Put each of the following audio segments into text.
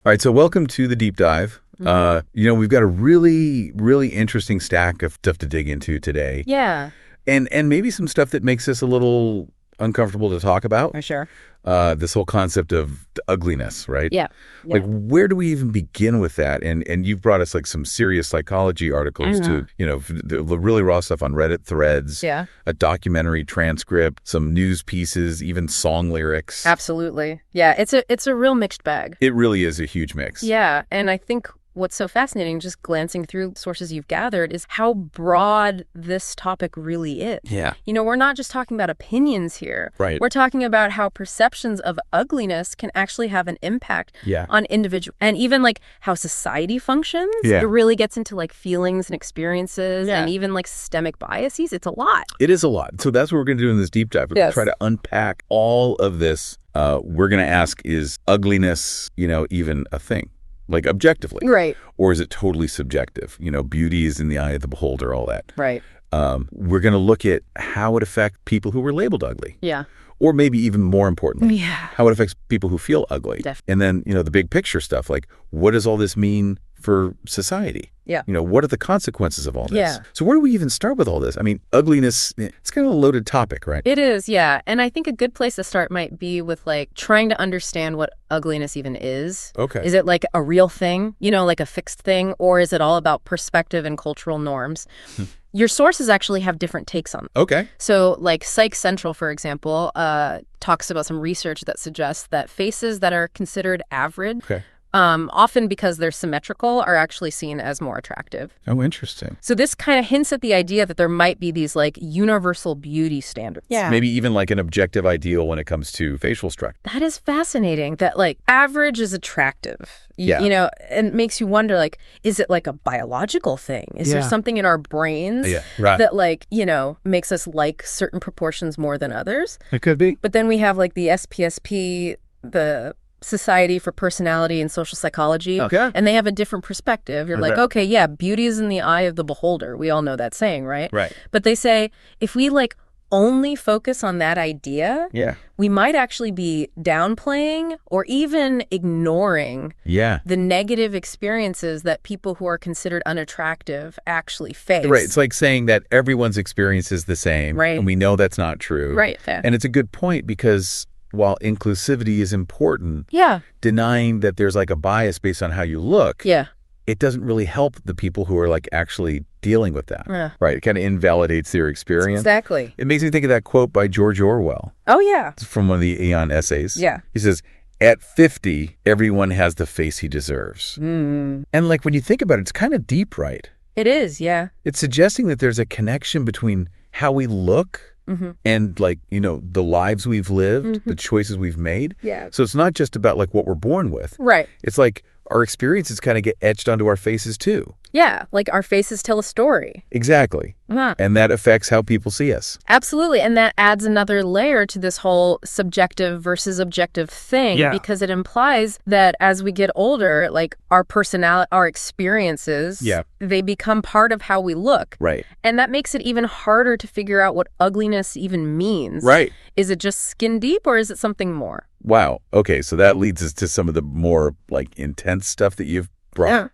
All right, so welcome to the deep dive. We've got a really, really interesting stack of stuff to dig into today. Yeah. And maybe some stuff that makes us a little uncomfortable to talk about. For sure. This whole concept of ugliness, right? Yeah. Like, where do we even begin with that? And you've brought us like some serious psychology articles to, the really raw stuff on Reddit threads, Yeah. a documentary transcript, some news pieces, even song lyrics. Absolutely. Yeah. It's a real mixed bag. It really is a huge mix. Yeah. And I think what's so fascinating, just glancing through sources you've gathered, is how broad this topic really is. Yeah. We're not just talking about opinions here. Right. We're talking about how perceptions of ugliness can actually have an impact on individuals, and even like how society functions. Yeah. It really gets into like feelings and experiences and even like systemic biases. It's a lot. It is a lot. So that's what we're going to do in this deep dive. We're going to try to unpack all of this. We're going to ask, is ugliness, even a thing? Like objectively. Right. Or is it totally subjective? Beauty is in the eye of the beholder, all that. Right. We're going to look at how it affects people who were labeled ugly. Yeah. Or maybe even more importantly, Yeah. how it affects people who feel ugly. Definitely. And then, the big picture stuff, like what does all this mean for society? Yeah. What are the consequences of all this? Yeah. So where do we even start with all this? I mean, ugliness, it's kind of a loaded topic, right? It is, yeah. And I think a good place to start might be with like trying to understand what ugliness even is. Okay. Is it like a real thing, like a fixed thing, or is it all about perspective and cultural norms? Your sources actually have different takes on it. Okay. So like Psych Central, for example, talks about some research that suggests that faces that are considered average, often because they're symmetrical, are actually seen as more attractive. Oh, interesting. So this kind of hints at the idea that there might be these like universal beauty standards. Yeah. Maybe even like an objective ideal when it comes to facial structure. That is fascinating, that like average is attractive. Yeah. And it makes you wonder, like, is it like a biological thing? Is there something in our brains that like, makes us like certain proportions more than others? It could be. But then we have like the SPSP, the Society for Personality and Social Psychology, and they have a different perspective. You're like, okay, yeah, beauty is in the eye of the beholder. We all know that saying, right? Right. But they say if we like only focus on that idea, we might actually be downplaying or even ignoring the negative experiences that people who are considered unattractive actually face. Right. It's like saying that everyone's experience is the same. Right. And we know that's not true. Right. Fair. And it's a good point because while inclusivity is important, denying that there's like a bias based on how you look, it doesn't really help the people who are like actually dealing with that. Right. It kind of invalidates their experience. Exactly. It makes me think of that quote by George Orwell. Oh, yeah. It's from one of the Aeon essays. Yeah. He says, at 50, everyone has the face he deserves. And like when you think about it, it's kind of deep, right? It is, yeah. It's suggesting that there's a connection between how we look and like, the lives we've lived, the choices we've made. Yeah. So it's not just about like what we're born with. Right. It's like our experiences kind of get etched onto our faces too. Yeah, like our faces tell a story. Exactly. And that affects how people see us. Absolutely. And that adds another layer to this whole subjective versus objective thing, because it implies that as we get older, like our personality, our experiences, they become part of how we look. Right. And that makes it even harder to figure out what ugliness even means. Right. Is it just skin deep or is it something more? Wow. Okay. So that leads us to some of the more like intense stuff that you've brought.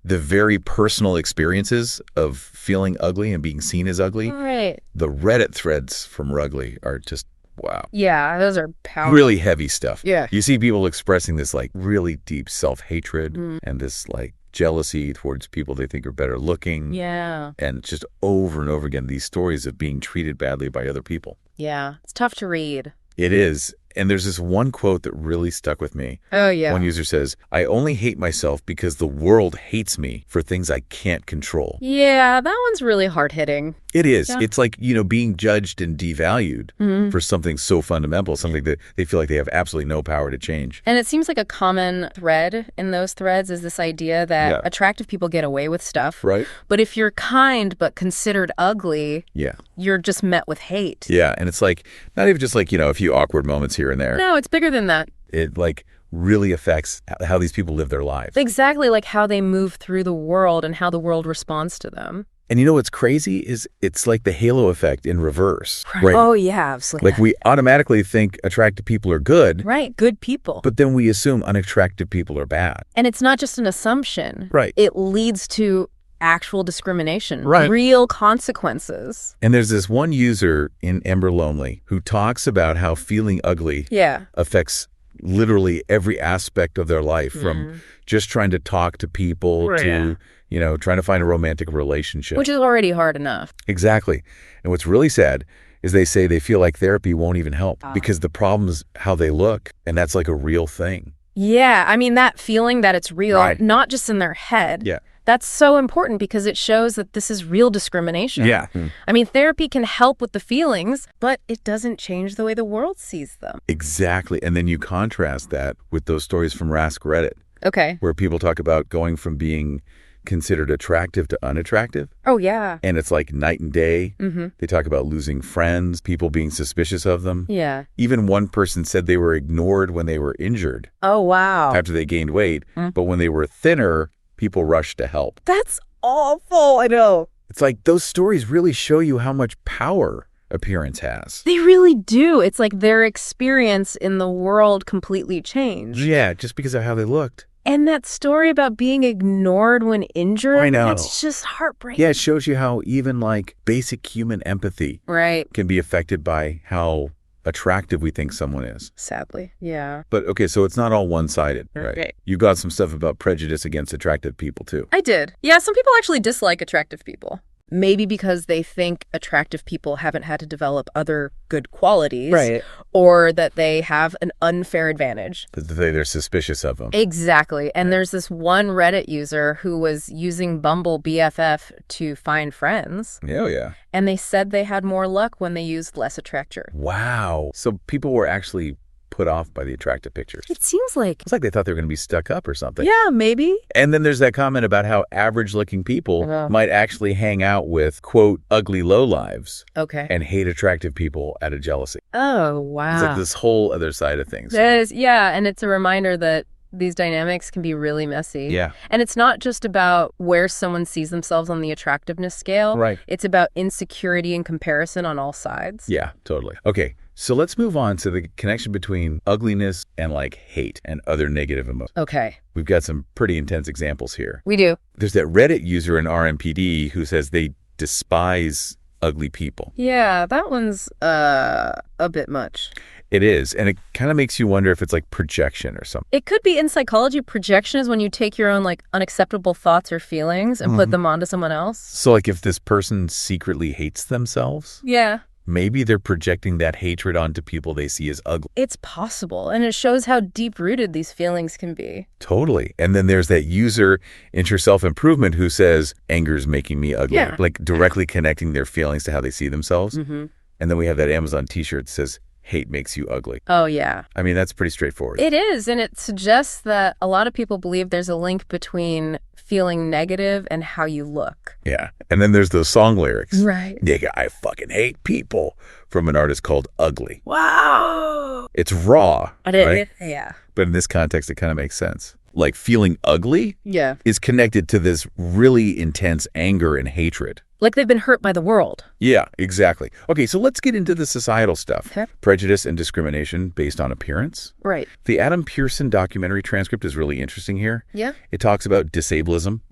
The very personal experiences of feeling ugly and being seen as ugly. Right. The Reddit threads from Rugly are just, wow. Yeah, those are powerful. Really heavy stuff. Yeah. You see people expressing this like really deep self-hatred and this like jealousy towards people they think are better looking. Yeah. And just over and over again, these stories of being treated badly by other people. Yeah. It's tough to read. It is. And there's this one quote that really stuck with me. Oh, yeah. One user says, I only hate myself because the world hates me for things I can't control. Yeah, that one's really hard-hitting. It is. Yeah. It's like, being judged and devalued for something so fundamental, something that they feel like they have absolutely no power to change. And it seems like a common thread in those threads is this idea that attractive people get away with stuff. Right. But if you're kind but considered ugly, Yeah. you're just met with hate. Yeah. And it's like, not even just like, a few awkward moments here and there. No, it's bigger than that. It like really affects how these people live their lives. Exactly, like how they move through the world and how the world responds to them. And you know what's crazy is it's like the halo effect in reverse, right? Oh, yeah, absolutely. Like we automatically think attractive people are good. Right, good people. But then we assume unattractive people are bad. And it's not just an assumption. Right. It leads to actual discrimination, right. Real consequences. And there's this one user in Ember Lonely who talks about how feeling ugly affects literally every aspect of their life, from just trying to talk to people to, trying to find a romantic relationship. Which is already hard enough. Exactly. And what's really sad is they say they feel like therapy won't even help because the problem's how they look, and that's like a real thing. Yeah, I mean, that feeling that it's real, not just in their head. Yeah. That's so important because it shows that this is real discrimination. Yeah. I mean, therapy can help with the feelings, but it doesn't change the way the world sees them. Exactly. And then you contrast that with those stories from Rask Reddit. Okay. Where people talk about going from being considered attractive to unattractive. Oh, yeah. And it's like night and day. They talk about losing friends, people being suspicious of them. Yeah. Even one person said they were ignored when they were injured. Oh, wow. After they gained weight. But when they were thinner, people rushed to help. That's awful. I know. It's like those stories really show you how much power appearance has. They really do. It's like their experience in the world completely changed. Yeah, just because of how they looked. And that story about being ignored when injured, I know. That's just heartbreaking. Yeah, it shows you how even like basic human empathy can be affected by how attractive we think someone is. Sadly, yeah. But okay, so it's not all one-sided, right? You got some stuff about prejudice against attractive people too. I did. Yeah, some people actually dislike attractive people. Maybe because they think attractive people haven't had to develop other good qualities. Right. Or that they have an unfair advantage. They're suspicious of them. Exactly. And there's this one Reddit user who was using Bumble BFF to find friends. Oh, yeah. And they said they had more luck when they used less attractor. Wow. So people were actually put off by the attractive pictures. It seems like. It's like they thought they were going to be stuck up or something. Yeah, maybe. And then there's that comment about how average-looking people might actually hang out with, quote, ugly lowlives. Okay. And hate attractive people out of jealousy. Oh, wow. It's like this whole other side of things. And it's a reminder that these dynamics can be really messy. Yeah. And it's not just about where someone sees themselves on the attractiveness scale. Right. It's about insecurity and comparison on all sides. Yeah, totally. Okay. So let's move on to the connection between ugliness and like hate and other negative emotions. Okay. We've got some pretty intense examples here. We do. There's that Reddit user in RMPD who says they despise ugly people. Yeah, that one's a bit much. It is. And it kind of makes you wonder if it's like projection or something. It could be. In psychology, projection is when you take your own like unacceptable thoughts or feelings and put them onto someone else. So like if this person secretly hates themselves. Yeah. Maybe they're projecting that hatred onto people they see as ugly. It's possible. And it shows how deep-rooted these feelings can be. Totally. And then there's that user in self-improvement who says, anger's making me ugly. Yeah. Like directly connecting their feelings to how they see themselves. And then we have that Amazon t-shirt that says, hate makes you ugly. Oh, yeah. I mean, that's pretty straightforward. It is. And it suggests that a lot of people believe there's a link between feeling negative and how you look. Yeah. And then there's those song lyrics. Right. Nigga, I fucking hate people, from an artist called Ugly. Wow. It's raw. Right? Yeah. But in this context, it kind of makes sense. Like feeling ugly is connected to this really intense anger and hatred. Like they've been hurt by the world. Yeah, exactly. Okay, so let's get into the societal stuff. Okay. Prejudice and discrimination based on appearance. Right. The Adam Pearson documentary transcript is really interesting here. Yeah. It talks about disablism,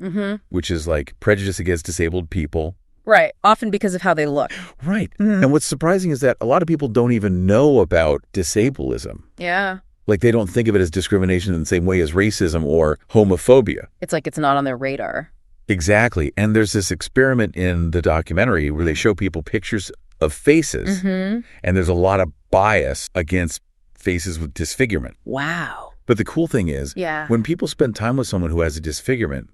which is like prejudice against disabled people. Right. Often because of how they look. Right. And what's surprising is that a lot of people don't even know about disableism. Yeah. Like they don't think of it as discrimination in the same way as racism or homophobia. It's like it's not on their radar. Exactly. And there's this experiment in the documentary where they show people pictures of faces, and there's a lot of bias against faces with disfigurement. Wow. But the cool thing is, when people spend time with someone who has a disfigurement,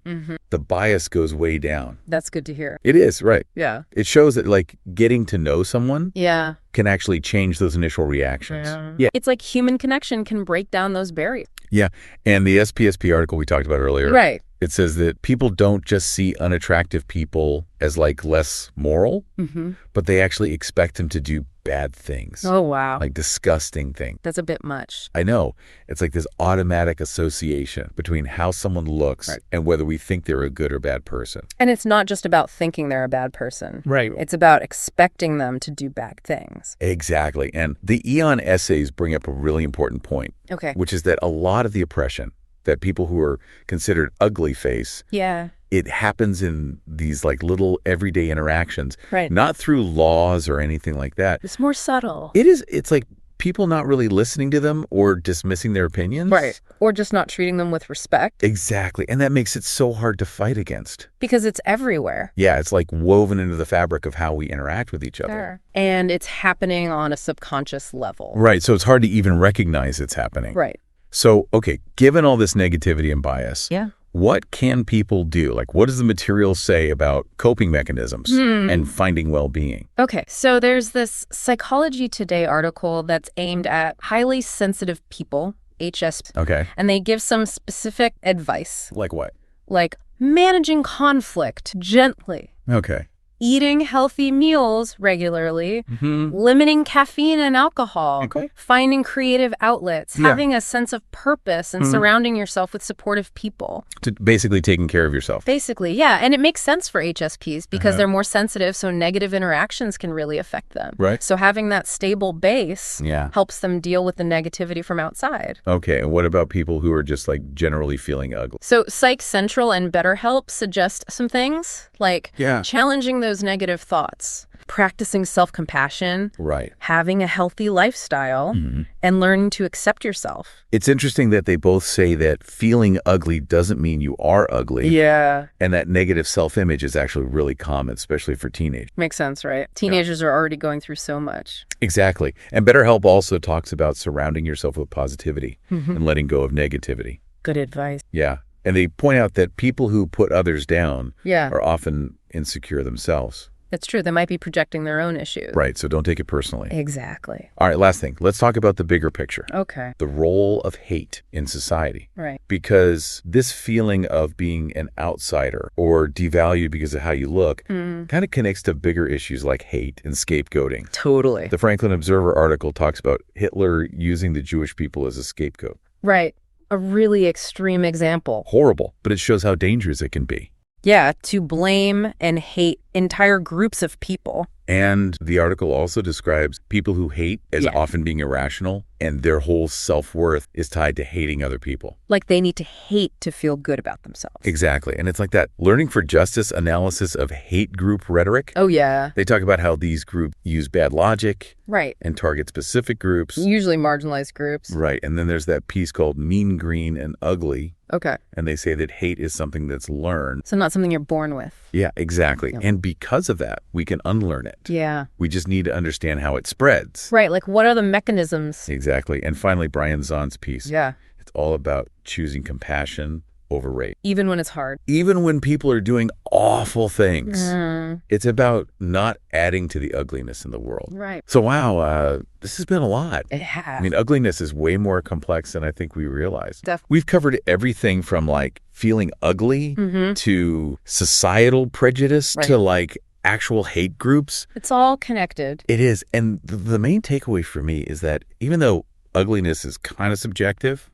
the bias goes way down. That's good to hear. It is, right. Yeah. It shows that like getting to know someone can actually change those initial reactions. Yeah. It's like human connection can break down those barriers. Yeah. And the SPSP article we talked about earlier. Right. It says that people don't just see unattractive people as like less moral, but they actually expect them to do bad things. Oh, wow. Like disgusting things. That's a bit much. I know. It's like this automatic association between how someone looks and whether we think they're a good or bad person. And it's not just about thinking they're a bad person. Right. It's about expecting them to do bad things. Exactly. And the Eon essays bring up a really important point. Okay. Which is that a lot of the oppression that people who are considered ugly face, it happens in these like little everyday interactions, not through laws or anything like that. It's more subtle. It's like people not really listening to them or dismissing their opinions. Right. Or just not treating them with respect. Exactly. And that makes it so hard to fight against. Because it's everywhere. Yeah, it's like woven into the fabric of how we interact with each other. Sure. And it's happening on a subconscious level. Right. So it's hard to even recognize it's happening. Right. So, okay, given all this negativity and bias, what can people do? Like, what does the material say about coping mechanisms and finding well-being? Okay, so there's this Psychology Today article that's aimed at highly sensitive people, HS. Okay. And they give some specific advice. Like what? Like managing conflict gently. Okay. Eating healthy meals regularly, limiting caffeine and alcohol, finding creative outlets, having a sense of purpose, and surrounding yourself with supportive people. Basically taking care of yourself. Basically, yeah. And it makes sense for HSPs because they're more sensitive, so negative interactions can really affect them. Right. So having that stable base helps them deal with the negativity from outside. Okay. And what about people who are just like generally feeling ugly? So Psych Central and BetterHelp suggest some things like challenging those negative thoughts, practicing self-compassion, having a healthy lifestyle, and learning to accept yourself. It's interesting that they both say that feeling ugly doesn't mean you are ugly. Yeah. And that negative self-image is actually really common, especially for teenagers. Makes sense, right? Teenagers are already going through so much. Exactly. And BetterHelp also talks about surrounding yourself with positivity and letting go of negativity. Good advice. Yeah. And they point out that people who put others down are often insecure themselves. That's true. They might be projecting their own issues. Right. So don't take it personally. Exactly. All right. Last thing. Let's talk about the bigger picture. Okay. The role of hate in society. Right. Because this feeling of being an outsider or devalued because of how you look kind of connects to bigger issues like hate and scapegoating. Totally. The Franklin Observer article talks about Hitler using the Jewish people as a scapegoat. Right. A really extreme example. Horrible, but it shows how dangerous it can be. Yeah, to blame and hate entire groups of people. And the article also describes people who hate as often being irrational, and their whole self-worth is tied to hating other people. Like they need to hate to feel good about themselves. Exactly. And it's like that learning for justice analysis of hate group rhetoric. Oh, yeah. They talk about how these groups use bad logic. Right. And target specific groups. Usually marginalized groups. Right. And then there's that piece called Mean, Green, and Ugly. Okay. And they say that hate is something that's learned. So not something you're born with. Yeah, exactly. Yep. And because of that, we can unlearn it. Yeah. We just need to understand how it spreads. Right. Like, what are the mechanisms? Exactly. And finally, Brian Zahn's piece. Yeah. It's all about choosing compassion over rage. Even when it's hard. Even when people are doing awful things. It's about not adding to the ugliness in the world. Right. So, wow, this has been a lot. It has. I mean, ugliness is way more complex than I think we realize. Definitely. We've covered everything from like feeling ugly to societal prejudice to like actual hate groups. It's all connected. It is. And the main takeaway for me is that even though ugliness is kind of subjective,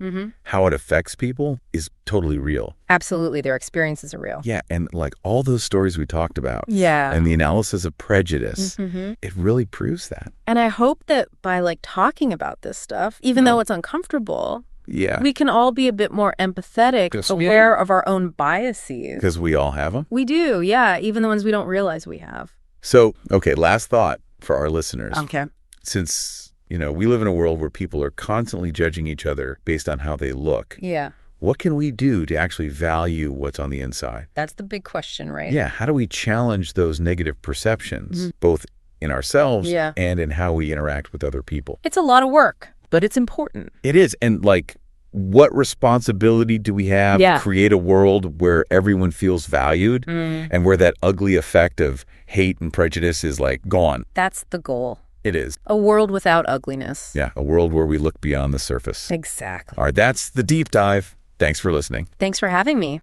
how it affects people is totally real. Absolutely. Their experiences are real. Yeah. And like all those stories we talked about. Yeah. And the analysis of prejudice, it really proves that. And I hope that by like talking about this stuff, even though it's uncomfortable, we can all be a bit more empathetic, aware of our own biases. Because we all have them? We do, yeah. Even the ones we don't realize we have. So, okay, last thought for our listeners. Okay. Since, you know, we live in a world where people are constantly judging each other based on how they look. Yeah. What can we do to actually value what's on the inside? That's the big question, right? Yeah. How do we challenge those negative perceptions, both in ourselves and in how we interact with other people? It's a lot of work, but it's important. It is. And like, what responsibility do we have to create a world where everyone feels valued and where that ugly effect of hate and prejudice is like gone? That's the goal. It is. A world without ugliness. Yeah, a world where we look beyond the surface. Exactly. All right, that's the deep dive. Thanks for listening. Thanks for having me.